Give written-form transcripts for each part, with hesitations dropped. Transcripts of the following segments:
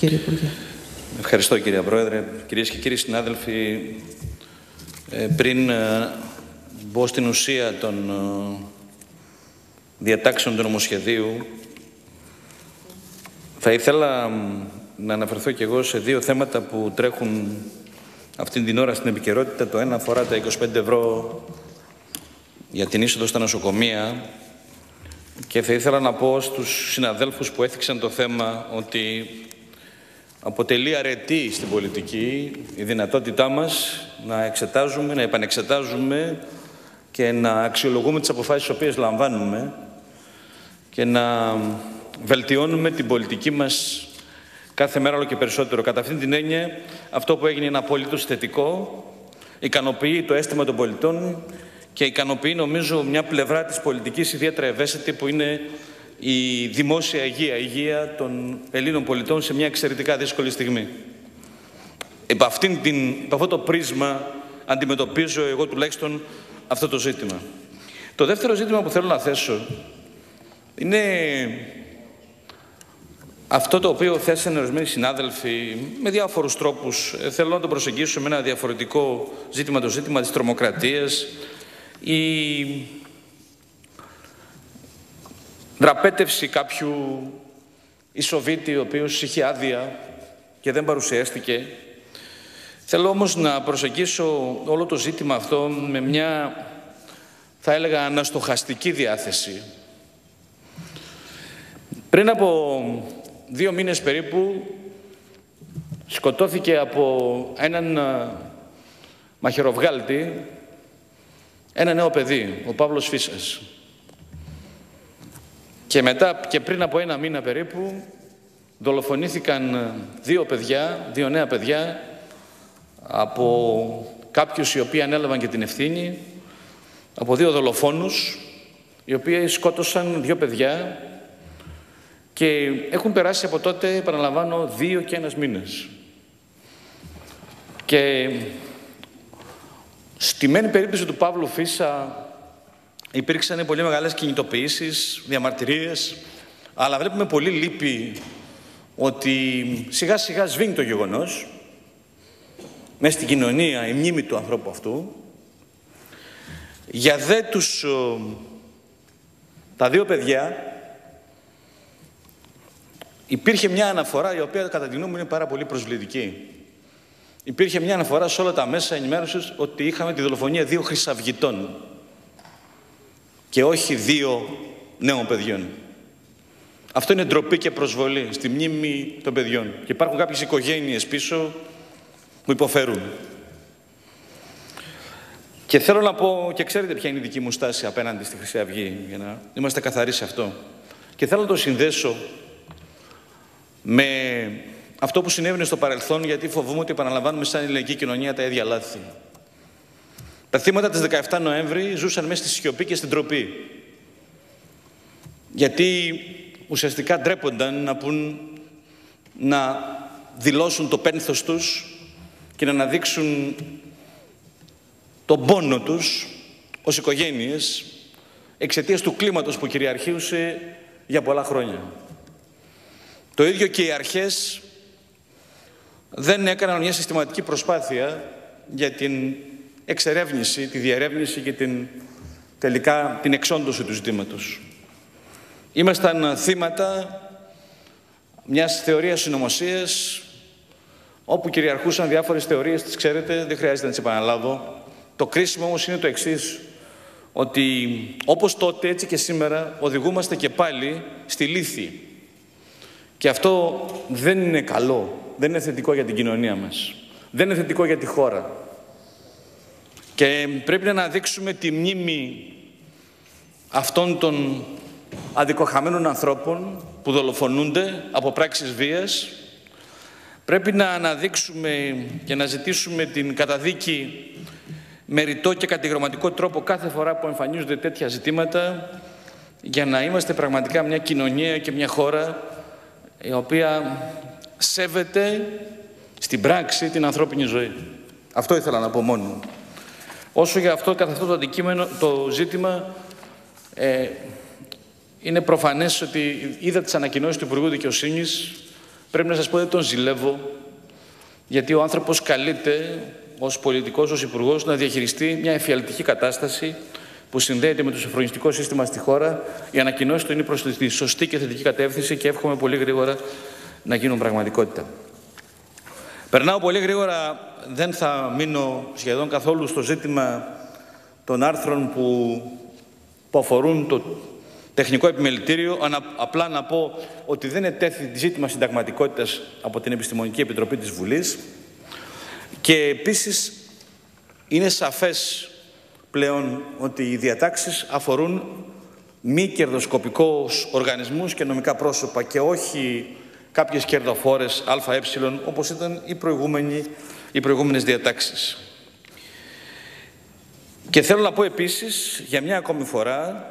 κύριε Υπουργέ. Ευχαριστώ, κυρία Πρόεδρε. Κυρίες και κύριοι συνάδελφοι, πριν μπω στην ουσία των διατάξεων του νομοσχεδίου, θα ήθελα να αναφερθώ και εγώ σε δύο θέματα που τρέχουν αυτήν την ώρα στην επικαιρότητα. Το ένα αφορά τα 25 ευρώ για την είσοδο στα νοσοκομεία και θα ήθελα να πω στους συναδέλφους που έθιξαν το θέμα ότι αποτελεί αρετή στην πολιτική η δυνατότητά μας να εξετάζουμε, να επανεξετάζουμε και να αξιολογούμε τις αποφάσεις τις οποίες λαμβάνουμε και να βελτιώνουμε την πολιτική μας κάθε μέρα όλο και περισσότερο. Κατά αυτήν την έννοια, αυτό που έγινε είναι απολύτως θετικό, ικανοποιεί το αίσθημα των πολιτών και ικανοποιεί, νομίζω, μια πλευρά της πολιτικής ιδιαίτερα ευαίσθητη που είναι η δημόσια υγεία, η υγεία των Ελλήνων πολιτών σε μια εξαιρετικά δύσκολη στιγμή. Επ' αυτό το πρίσμα αντιμετωπίζω εγώ τουλάχιστον αυτό το ζήτημα. Το δεύτερο ζήτημα που θέλω να θέσω είναι αυτό το οποίο θέσανε ορισμένοι συνάδελφοι με διάφορους τρόπους. Θέλω να το προσεγγίσω με ένα διαφορετικό ζήτημα, το ζήτημα της τρομοκρατίας. Η δραπέτευση κάποιου Ισοβίτη, ο οποίος είχε άδεια και δεν παρουσιάστηκε. Θέλω όμως να προσεγγίσω όλο το ζήτημα αυτό με μια, θα έλεγα, αναστοχαστική διάθεση. Πριν από 2 μήνες περίπου σκοτώθηκε από έναν μαχαιροβγάλτη ένα νέο παιδί, ο Παύλος Φίσας. Και μετά και πριν από 1 μήνα περίπου δολοφονήθηκαν 2 νέα παιδιά από κάποιους οι οποίοι ανέλαβαν και την ευθύνη, από 2 δολοφόνους οι οποίοι σκότωσαν 2 παιδιά και έχουν περάσει από τότε, επαναλαμβάνω, 2 και 1 μήνες. Και στη μένη περίπτωση του Παύλου Φίσα υπήρξαν πολύ μεγάλες κινητοποιήσεις, διαμαρτυρίες, αλλά βλέπουμε πολύ λύπη ότι σιγά σιγά σβήνει το γεγονός μέσα στην κοινωνία η μνήμη του ανθρώπου αυτού. Για τα 2 παιδιά υπήρχε μια αναφορά η οποία κατά τη γνώμη μου είναι πάρα πολύ προσβλητική. Υπήρχε μια αναφορά σε όλα τα μέσα ενημέρωσης ότι είχαμε τη δολοφονία 2 χρυσαυγητών και όχι 2 νέων παιδιών. Αυτό είναι ντροπή και προσβολή στη μνήμη των παιδιών. Και υπάρχουν κάποιες οικογένειες πίσω που υποφέρουν. Και θέλω να πω, και ξέρετε ποια είναι η δική μου στάση απέναντι στη Χρυσή Αυγή, για να είμαστε καθαροί σε αυτό. Και θέλω να το συνδέσω με αυτό που συνέβαινε στο παρελθόν, γιατί φοβούμαι ότι επαναλαμβάνουμε σαν ελληνική κοινωνία τα ίδια λάθη. Τα θύματα της 17 Νοέμβρη ζούσαν μέσα στη σιωπή και στην ντροπή. Γιατί ουσιαστικά ντρέπονταν να δηλώσουν το πένθος τους και να αναδείξουν τον πόνο τους ως οικογένειες εξαιτίας του κλίματος που κυριαρχούσε για πολλά χρόνια. Το ίδιο και οι αρχές δεν έκαναν μια συστηματική προσπάθεια για την εξερεύνηση, τη διερεύνηση και τελικά την εξόντωση του ζητήματος. Ήμασταν θύματα μιας θεωρίας συνωμοσίας όπου κυριαρχούσαν διάφορες θεωρίες, τις ξέρετε, δεν χρειάζεται να τις επαναλάβω. Το κρίσιμο όμως είναι το εξής, ότι όπως τότε έτσι και σήμερα οδηγούμαστε και πάλι στη λύθη. Και αυτό δεν είναι καλό, δεν είναι θετικό για την κοινωνία μας, δεν είναι θετικό για τη χώρα. Και πρέπει να αναδείξουμε τη μνήμη αυτών των αδικοχαμένων ανθρώπων που δολοφονούνται από πράξεις βίας. Πρέπει να αναδείξουμε και να ζητήσουμε την καταδίκη με ρητό και κατηγορηματικό τρόπο κάθε φορά που εμφανίζονται τέτοια ζητήματα, για να είμαστε πραγματικά μια κοινωνία και μια χώρα η οποία σέβεται στην πράξη την ανθρώπινη ζωή. Αυτό ήθελα να πω μόνο. Όσο για αυτό, καθ' αυτό το αντικείμενο, το ζήτημα, είναι προφανές ότι είδα τις ανακοινώσεις του Υπουργού Δικαιοσύνης πρέπει να σας πω ότι τον ζηλεύω, γιατί ο άνθρωπος καλείται ως πολιτικός, ως υπουργός, να διαχειριστεί μια εφιαλτική κατάσταση που συνδέεται με το σοφρονιστικό σύστημα στη χώρα. Η ανακοινώση του είναι προς τη σωστή και θετική κατεύθυνση και εύχομαι πολύ γρήγορα να γίνουν πραγματικότητα. Περνάω πολύ γρήγορα, δεν θα μείνω σχεδόν καθόλου στο ζήτημα των άρθρων που αφορούν το τεχνικό επιμελητήριο, απλά να πω ότι δεν ετέθη ζήτημα συνταγματικότητας από την Επιστημονική Επιτροπή της Βουλής και επίσης είναι σαφές πλέον ότι οι διατάξεις αφορούν μη κερδοσκοπικούς οργανισμούς και νομικά πρόσωπα και όχι κάποιες κερδοφόρες ΑΕ, όπως ήταν οι προηγούμενες διατάξεις. Και θέλω να πω επίσης για μια ακόμη φορά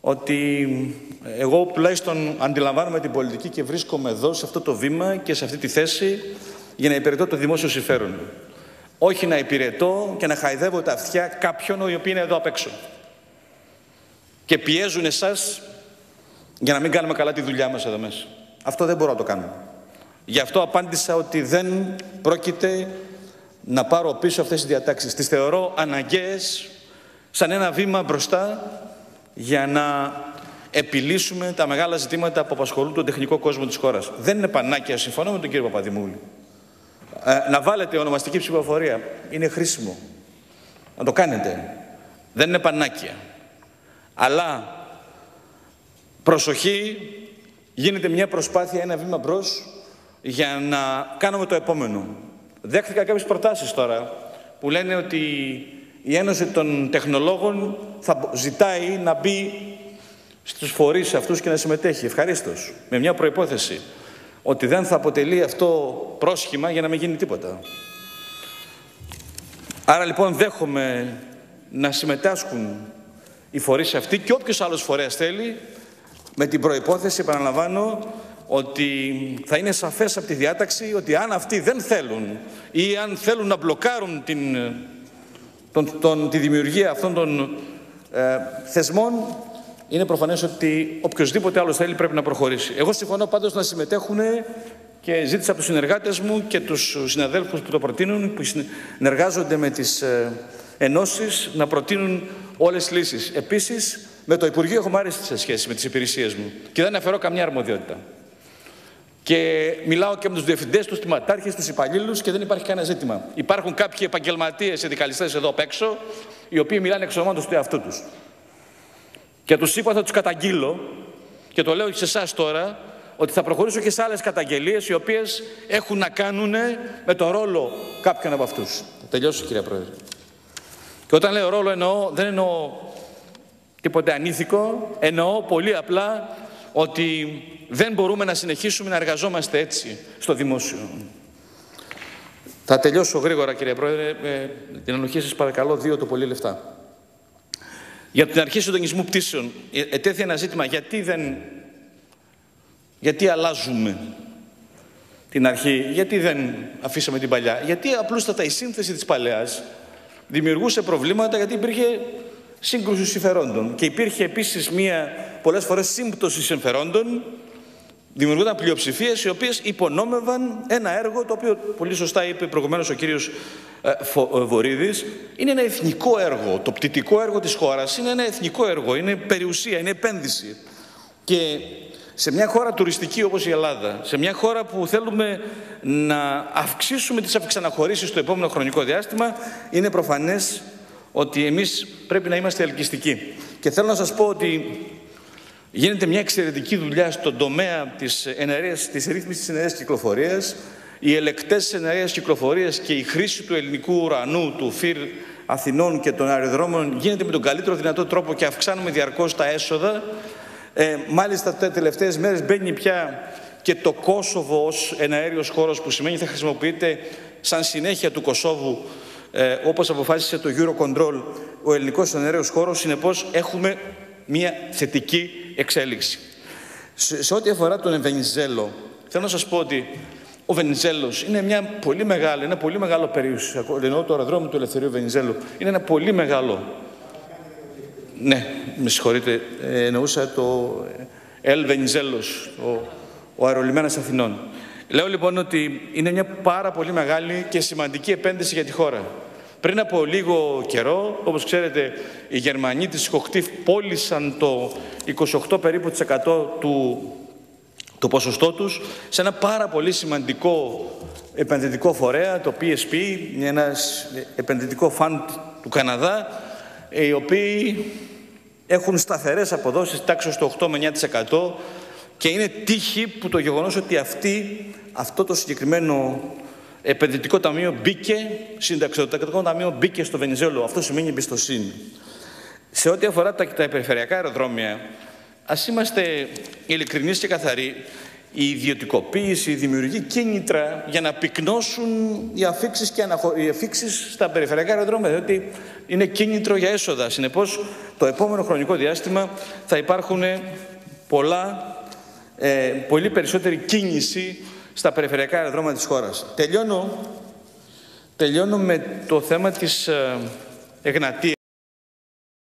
ότι εγώ τουλάχιστον αντιλαμβάνομαι την πολιτική και βρίσκομαι εδώ σε αυτό το βήμα και σε αυτή τη θέση για να υπηρετώ το δημόσιο συμφέρον. Όχι να υπηρετώ και να χαϊδεύω τα αυτιά κάποιων οι οποίοι είναι εδώ απ' έξω και πιέζουν εσάς για να μην κάνουμε καλά τη δουλειά μας εδώ μέσα. Αυτό δεν μπορώ να το κάνω. Γι' αυτό απάντησα ότι δεν πρόκειται να πάρω πίσω αυτές τις διατάξεις. Τις θεωρώ αναγκαίες σαν ένα βήμα μπροστά για να επιλύσουμε τα μεγάλα ζητήματα που απασχολούν τον τεχνικό κόσμο της χώρας. Δεν είναι πανάκια, συμφωνώ με τον κύριο Παπαδημούλη. Να βάλετε ονομαστική ψηφοφορία. Είναι χρήσιμο. Να το κάνετε. Δεν είναι πανάκια. Αλλά προσοχή, γίνεται μια προσπάθεια, ένα βήμα μπρος για να κάνουμε το επόμενο. Δέχτηκα κάποιες προτάσεις τώρα που λένε ότι η Ένωση των Τεχνολόγων θα ζητάει να μπει στους φορείς αυτούς και να συμμετέχει. Ευχαρίστως. Με μια προϋπόθεση. Ότι δεν θα αποτελεί αυτό πρόσχημα για να μην γίνει τίποτα. Άρα λοιπόν δέχομαι να συμμετάσχουν οι φορείς αυτοί και όποιος άλλος φορέας θέλει, με την προϋπόθεση, επαναλαμβάνω, ότι θα είναι σαφές από τη διάταξη ότι αν αυτοί δεν θέλουν ή αν θέλουν να μπλοκάρουν τη δημιουργία αυτών των θεσμών, είναι προφανές ότι οποιοσδήποτε άλλος θέλει πρέπει να προχωρήσει. Εγώ συμφωνώ πάντως να συμμετέχουν και ζήτησα από τους συνεργάτες μου και τους συναδέλφους που το προτείνουν, που συνεργάζονται με τις ενώσεις, να προτείνουν όλες τις λύσεις. Επίσης, με το Υπουργείο έχουμε άριστες σχέσεις με τις υπηρεσίες μου και δεν αφαιρώ καμιά αρμοδιότητα. Και μιλάω και με τους διευθυντές, τους τμήματάρχες, τους υπαλλήλους και δεν υπάρχει κανένα ζήτημα. Υπάρχουν κάποιοι επαγγελματίες συνδικαλιστές εδώ απ' έξω, οι οποίοι μιλάνε εξ ονόματος του εαυτού τους. Και τους είπα θα τους καταγγείλω, και το λέω και σε εσάς τώρα, ότι θα προχωρήσω και σε άλλες καταγγελίες οι οποίες έχουν να κάνουν με το ρόλο κάποιων από αυτούς. Θα τελειώσω, κύριε Πρόεδρε. Και όταν λέω ρόλο δεν εννοώ τίποτε ανήθικο, εννοώ πολύ απλά ότι δεν μπορούμε να συνεχίσουμε να εργαζόμαστε έτσι στο δημόσιο. Θα τελειώσω γρήγορα, κύριε Πρόεδρε, την ανοχή σας παρακαλώ, 2 το πολύ λεφτά. Για την αρχή συντονισμού πτήσεων, ετέθη ένα ζήτημα, γιατί αλλάζουμε την αρχή, γιατί δεν αφήσαμε την παλιά. Γιατί απλούστατα η σύνθεση της παλαιάς δημιουργούσε προβλήματα, γιατί υπήρχε σύγκρουση συμφερόντων και υπήρχε επίσης πολλές φορές σύμπτωση συμφερόντων, δημιουργούνταν πλειοψηφίες οι οποίες υπονόμευαν ένα έργο το οποίο πολύ σωστά είπε προηγουμένως ο κύριος Βορίδης, είναι ένα εθνικό έργο. Το πτυτικό έργο της χώρας είναι ένα εθνικό έργο, είναι περιουσία, είναι επένδυση. Και σε μια χώρα τουριστική όπως η Ελλάδα, σε μια χώρα που θέλουμε να αυξήσουμε τις αυξαναχωρήσεις στο επόμενο χρονικό διάστημα, είναι προφανές ότι εμείς πρέπει να είμαστε ελκυστικοί. Και θέλω να σας πω ότι γίνεται μια εξαιρετική δουλειά στον τομέα της ρύθμισης της εναέρειας κυκλοφορίας. Οι ελεκτές της εναέρειας κυκλοφορίας και η χρήση του ελληνικού ουρανού, του ΦΥΡ Αθηνών και των αεροδρόμων γίνεται με τον καλύτερο δυνατό τρόπο και αυξάνουμε διαρκώς τα έσοδα. Μάλιστα, τις τελευταίες μέρες μπαίνει πια και το Κόσοβο ως εναέριος χώρος, που σημαίνει θα χρησιμοποιείται σαν συνέχεια του Κωσόβου, όπως αποφάσισε το Eurocontrol, ο ελληνικός εναέριος χώρος. Συνεπώς, έχουμε μια θετική εξέλιξη. Σε ό,τι αφορά τον Βενιζέλο, θέλω να σας πω ότι ο Βενιζέλος είναι ένα πολύ μεγάλο περιουσιακό, εννοώ το αεροδρόμιο του Ελευθερίου Βενιζέλου, είναι ένα πολύ μεγάλο. Ναι, με συγχωρείτε, εννοούσα το Ελ Βενιζέλος, ο αερολιμένας Αθηνών. Λέω λοιπόν ότι είναι μια πάρα πολύ μεγάλη και σημαντική επένδυση για τη χώρα. Πριν από λίγο καιρό, όπως ξέρετε, οι Γερμανοί της Hochtief πώλησαν το 28 περίπου του ποσοστό τους σε ένα πάρα πολύ σημαντικό επενδυτικό φορέα, το PSP, ένα επενδυτικό φαντ του Καναδά, οι οποίοι έχουν σταθερές αποδόσεις τάξης του 8 με 9% και είναι τύχη που το γεγονός ότι αυτό το συγκεκριμένο επενδυτικό ταμείο μπήκε, συνταξιοδοτικό ταμείο μπήκε στο Βενιζέλο. Αυτό σημαίνει εμπιστοσύνη. Σε ό,τι αφορά τα περιφερειακά αεροδρόμια, ας είμαστε ειλικρινείς και καθαροί. Η ιδιωτικοποίηση δημιουργεί κίνητρα για να πυκνώσουν οι αφίξεις στα περιφερειακά αεροδρόμια, διότι είναι κίνητρο για έσοδα. Συνεπώς, το επόμενο χρονικό διάστημα θα υπάρχουν πολύ περισσότερη κίνηση στα περιφερειακά αεροδρόμια της χώρας. Τελειώνω με το θέμα της Εγνατίας.